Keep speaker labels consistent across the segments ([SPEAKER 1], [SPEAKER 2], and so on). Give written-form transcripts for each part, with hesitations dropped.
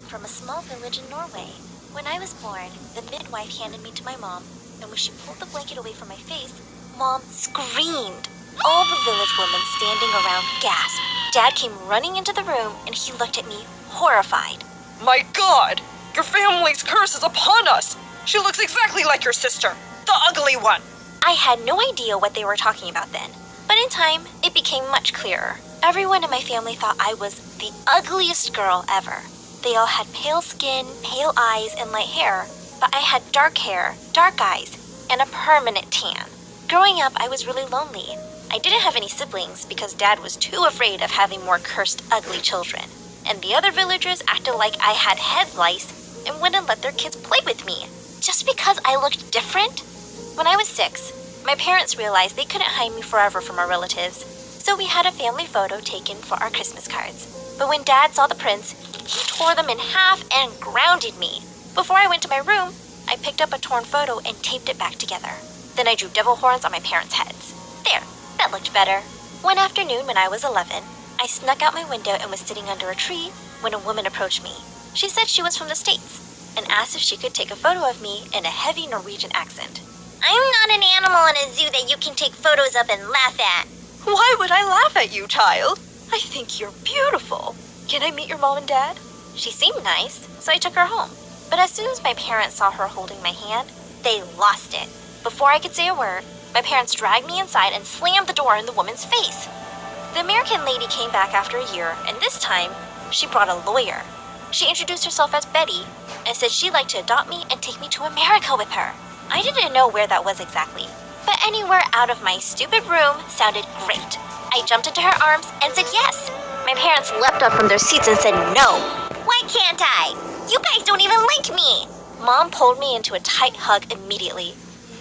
[SPEAKER 1] from a small village in Norway. When I was born, the midwife handed me to my mom, and when she pulled the blanket away from my face, Mom screamed. All the village women standing around gasped. Dad came running into the room, and he looked at me, horrified.
[SPEAKER 2] My God! Your family's curse is upon us! She looks exactly like your sister, the ugly one!
[SPEAKER 1] I had no idea what they were talking about then, but in time, it became much clearer. Everyone in my family thought I was the ugliest girl ever. They all had pale skin, pale eyes, and light hair, but I had dark hair, dark eyes, and a permanent tan. Growing up, I was really lonely. I didn't have any siblings because Dad was too afraid of having more cursed, ugly children. And the other villagers acted like I had head lice and wouldn't let their kids play with me, just because I looked different. When I was 6, my parents realized they couldn't hide me forever from our relatives, so we had a family photo taken for our Christmas cards. But when Dad saw the prints, he tore them in half and grounded me. Before I went to my room, I picked up a torn photo and taped it back together. Then I drew devil horns on my parents' heads. There, that looked better. One afternoon when I was 11, I snuck out my window and was sitting under a tree when a woman approached me. She said she was from the States and asked if she could take a photo of me in a heavy Norwegian accent. I'm not an animal in a zoo that you can take photos of and laugh at.
[SPEAKER 2] Why would I laugh at you, child? I think you're beautiful. Can I meet your mom and dad?
[SPEAKER 1] She seemed nice, so I took her home. But as soon as my parents saw her holding my hand, they lost it. Before I could say a word, my parents dragged me inside and slammed the door in the woman's face. The American lady came back after a year, and this time, she brought a lawyer. She introduced herself as Betty and said she'd like to adopt me and take me to America with her. I didn't know where that was exactly, but anywhere out of my stupid room sounded great. I jumped into her arms and said yes. My parents leapt up from their seats and said no. Why can't I? You guys don't even like me. Mom pulled me into a tight hug immediately.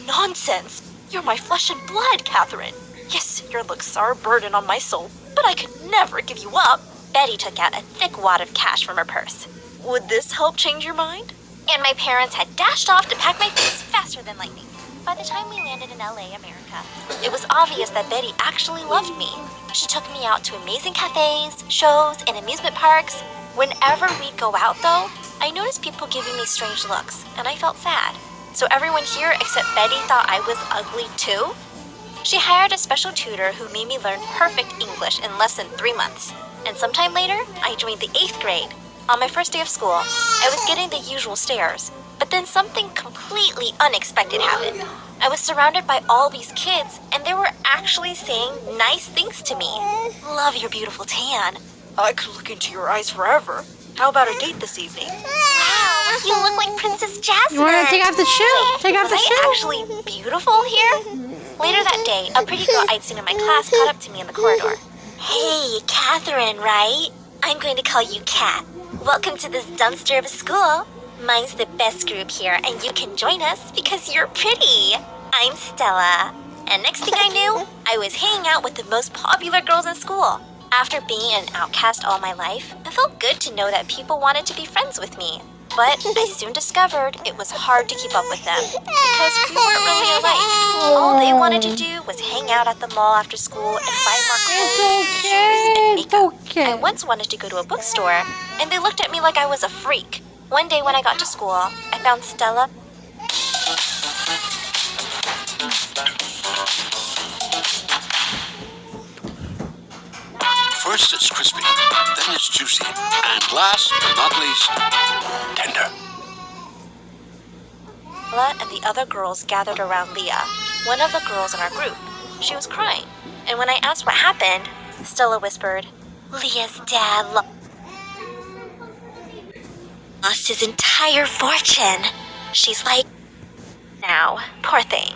[SPEAKER 2] Nonsense! You're my flesh and blood, Catherine. Yes, your looks are a burden on my soul, but I could never give you up.
[SPEAKER 1] Betty took out a thick wad of cash from her purse.
[SPEAKER 2] Would this help change your mind?
[SPEAKER 1] And my parents had dashed off to pack my things faster than lightning. By the time we landed in LA, America, it was obvious that Betty actually loved me. She took me out to amazing cafes, shows, and amusement parks. Whenever we'd go out, though, I noticed people giving me strange looks, and I felt sad. So everyone here except Betty thought I was ugly too? She hired a special tutor who made me learn perfect English in less than 3 months. And sometime later, I joined the 8th grade. On my first day of school, I was getting the usual stares, but then something completely unexpected happened. I was surrounded by all these kids, and they were actually saying nice things to me. Love your beautiful tan.
[SPEAKER 2] I could look into your eyes forever. How about a date this evening?
[SPEAKER 1] Wow, you look like Princess Jasmine.
[SPEAKER 3] You want to take off the shoe? Take off the shoe.
[SPEAKER 1] Was I actually beautiful here? Later that day, a pretty girl I'd seen in my class caught up to me in the corridor. Hey, Catherine, right? I'm going to call you Cat. Welcome to this dumpster of a school. Mine's the best group here, and you can join us because you're pretty. I'm Stella. And next thing I knew, I was hanging out with the most popular girls in school. After being an outcast all my life, it felt good to know that people wanted to be friends with me. But I soon discovered it was hard to keep up with them because we weren't really alike. All they wanted to do was hang out at the mall after school and buy more clothes, shoes, and makeup. I once wanted to go to a bookstore, and they looked at me like I was a freak. One day when I got to school, I found Stella.
[SPEAKER 4] First it's crispy, then it's juicy, and last but not least, tender.
[SPEAKER 1] Stella and the other girls gathered around Leah, one of the girls in our group. She was crying, and when I asked what happened, Stella whispered, Leah's dad lost his entire fortune. She's like, now, poor thing.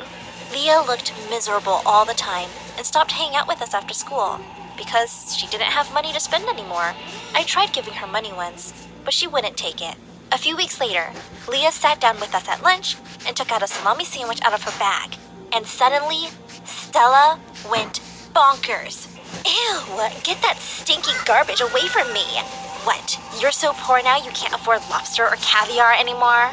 [SPEAKER 1] Leah looked miserable all the time and stopped hanging out with us after school because she didn't have money to spend anymore. I tried giving her money once, but she wouldn't take it. A few weeks later, Leah sat down with us at lunch and took out a salami sandwich out of her bag. And suddenly, Stella went bonkers. Ew, get that stinky garbage away from me. What, you're so poor now you can't afford lobster or caviar anymore?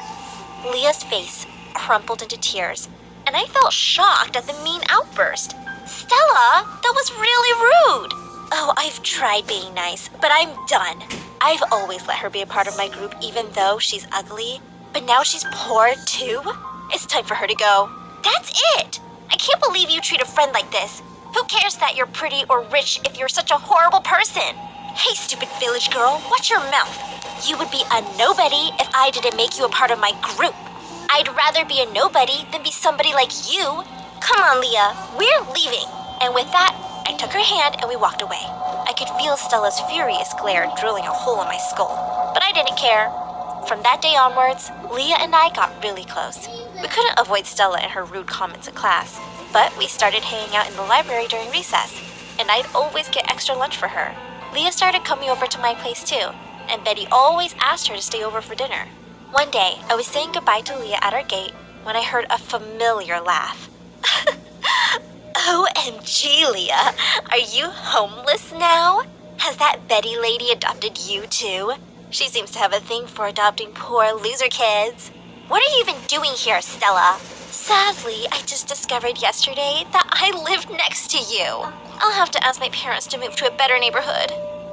[SPEAKER 1] Leah's face crumpled into tears, and I felt shocked at the mean outburst. Stella, that was really rude. Oh, I've tried being nice, but I'm done. I've always let her be a part of my group even though she's ugly, but now she's poor too? It's time for her to go. That's it! I can't believe you treat a friend like this. Who cares that you're pretty or rich if you're such a horrible person? Hey, stupid village girl, watch your mouth. You would be a nobody if I didn't make you a part of my group. I'd rather be a nobody than be somebody like you. Come on, Leah, we're leaving. And with that, I took her hand and we walked away. I could feel Stella's furious glare drilling a hole in my skull, but I didn't care. From that day onwards, Leah and I got really close. We couldn't avoid Stella and her rude comments in class, but we started hanging out in the library during recess, and I'd always get extra lunch for her. Leah started coming over to my place too, and Betty always asked her to stay over for dinner. One day, I was saying goodbye to Leah at our gate when I heard a familiar laugh. OMG, Leah, are you homeless now? Has that Betty lady adopted you too? She seems to have a thing for adopting poor loser kids. What are you even doing here, Stella? Sadly, I just discovered yesterday that I live next to you. I'll have to ask my parents to move to a better neighborhood.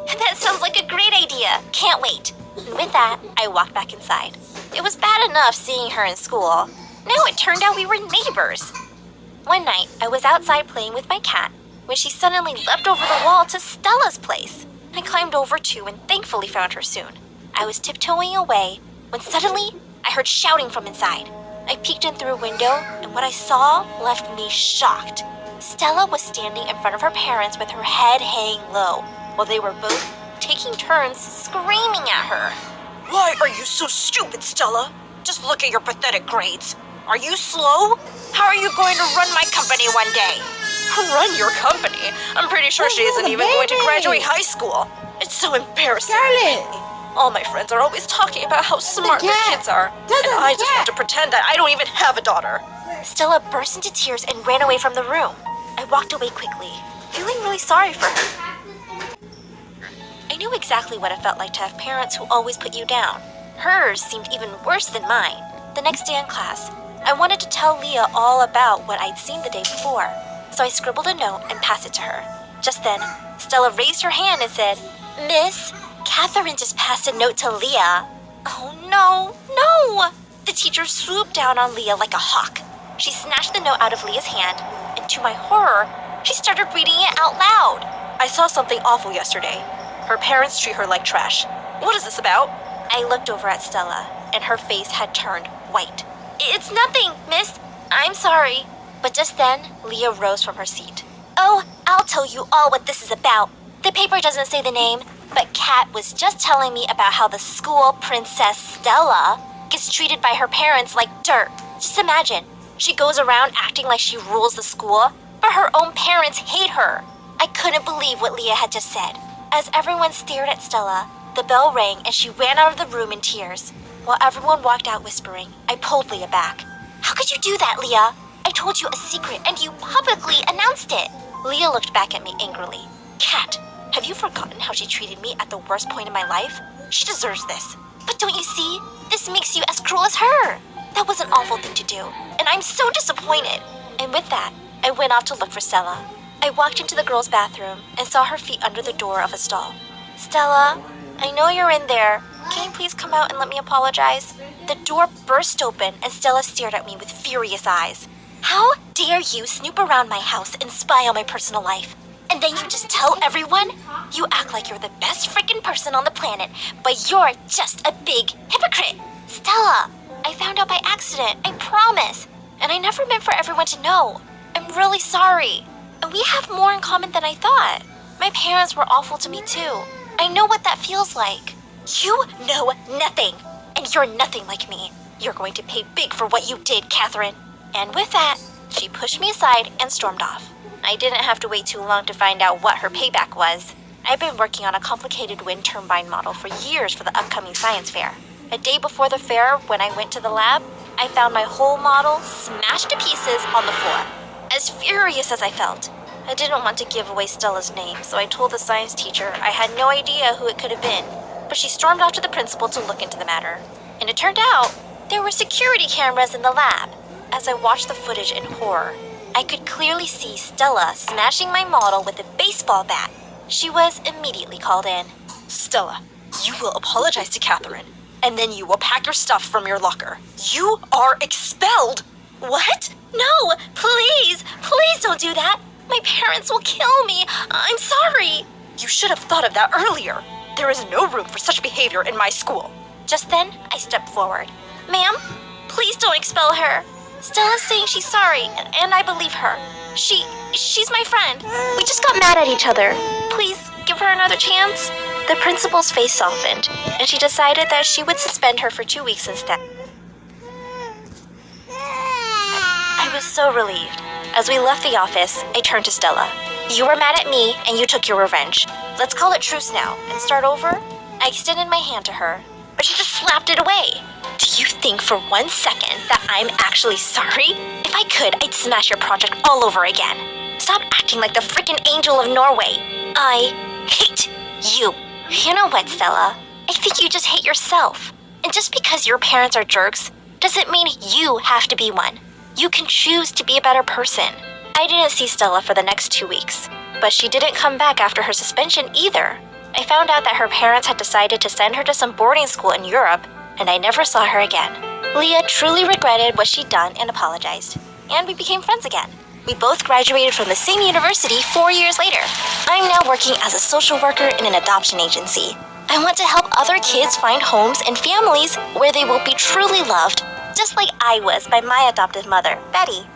[SPEAKER 1] That sounds like a great idea. Can't wait. And with that, I walked back inside. It was bad enough seeing her in school. Now it turned out we were neighbors. One night, I was outside playing with my cat when she suddenly leapt over the wall to Stella's place. I climbed over too and thankfully found her soon. I was tiptoeing away when suddenly I heard shouting from inside. I peeked in through a window and what I saw left me shocked. Stella was standing in front of her parents with her head hanging low while they were both taking turns screaming at her.
[SPEAKER 2] Why are you so stupid, Stella? Just look at your pathetic grades. Are you slow? How are you going to run my company one day? Run your company? I'm pretty sure she isn't even going to graduate high school. It's so embarrassing.
[SPEAKER 3] Scarlett!
[SPEAKER 2] All my friends are always talking about how smart their kids are. And I just want to pretend that I don't even have a daughter.
[SPEAKER 1] Stella burst into tears and ran away from the room. I walked away quickly, feeling really sorry for her. I knew exactly what it felt like to have parents who always put you down. Hers seemed even worse than mine. The next day in class, I wanted to tell Leah all about what I'd seen the day before, so I scribbled a note and passed it to her. Just then, Stella raised her hand and said, "Miss, Catherine just passed a note to Leah." Oh no! The teacher swooped down on Leah like a hawk. She snatched the note out of Leah's hand, and to my horror, she started reading it out loud.
[SPEAKER 2] I saw something awful yesterday. Her parents treat her like trash. What is this about?
[SPEAKER 1] I looked over at Stella, and her face had turned white. "It's nothing, miss. I'm sorry." But just then, Leah rose from her seat. "Oh, I'll tell you all what this is about. The paper doesn't say the name, but Kat was just telling me about how the school princess Stella gets treated by her parents like dirt. Just imagine, she goes around acting like she rules the school, but her own parents hate her." I couldn't believe what Leah had just said. As everyone stared at Stella, the bell rang and she ran out of the room in tears. While everyone walked out whispering, I pulled Leah back. "How could you do that, Leah? I told you a secret and you publicly announced it." Leah looked back at me angrily. "Kat, have you forgotten how she treated me at the worst point in my life? She deserves this. But don't you see? This makes you as cruel as her. That was an awful thing to do, and I'm so disappointed." And with that, I went off to look for Stella. I walked into the girls' bathroom and saw her feet under the door of a stall. "Stella, I know you're in there. Can you please come out and let me apologize?" The door burst open and Stella stared at me with furious eyes. "How dare you snoop around my house and spy on my personal life? And then you just tell everyone? You act like you're the best freaking person on the planet, but you're just a big hypocrite." "Stella, I found out by accident, I promise. And I never meant for everyone to know. I'm really sorry. And we have more in common than I thought. My parents were awful to me too. I know what that feels like." "You know nothing. And you're nothing like me. You're going to pay big for what you did, Catherine." And with that, she pushed me aside and stormed off. I didn't have to wait too long to find out what her payback was. I've been working on a complicated wind turbine model for years for the upcoming science fair. A day before the fair, when I went to the lab, I found my whole model smashed to pieces on the floor. As furious as I felt, I didn't want to give away Stella's name, so I told the science teacher I had no idea who it could have been. But she stormed off to the principal to look into the matter. And it turned out there were security cameras in the lab. As I watched the footage in horror, I could clearly see Stella smashing my model with a baseball bat. She was immediately called in.
[SPEAKER 2] Stella, You will apologize to Catherine, and then you will pack your stuff from your locker. You are expelled!
[SPEAKER 1] What? No, please don't do that. My parents will kill me. I'm sorry.
[SPEAKER 2] You should have thought of that earlier. There is no room for such behavior in my school.
[SPEAKER 1] Just then, I stepped forward. Ma'am, please don't expel her. Stella's saying she's sorry, and I believe her. She's my friend. We just got mad at each other. Please give her another chance. The principal's face softened, and she decided that she would suspend her for 2 weeks instead. I was so relieved. As we left the office, I turned to Stella. You were mad at me, and you took your revenge. Let's call it truce now and start over. I extended my hand to her, but she just slapped it away. Do you think for 1 second that I'm actually sorry? If I could, I'd smash your project all over again. Stop acting like the freaking angel of Norway. I hate you. You know what, Stella? I think you just hate yourself. And just because your parents are jerks doesn't mean you have to be one. You can choose to be a better person. I didn't see Stella for the next 2 weeks, but she didn't come back after her suspension either. I found out that her parents had decided to send her to some boarding school in Europe, and I never saw her again. Leah truly regretted what she'd done and apologized, and we became friends again. We both graduated from the same university 4 years later. I'm now working as a social worker in an adoption agency. I want to help other kids find homes and families where they will be truly loved, just like I was by my adopted mother, Betty.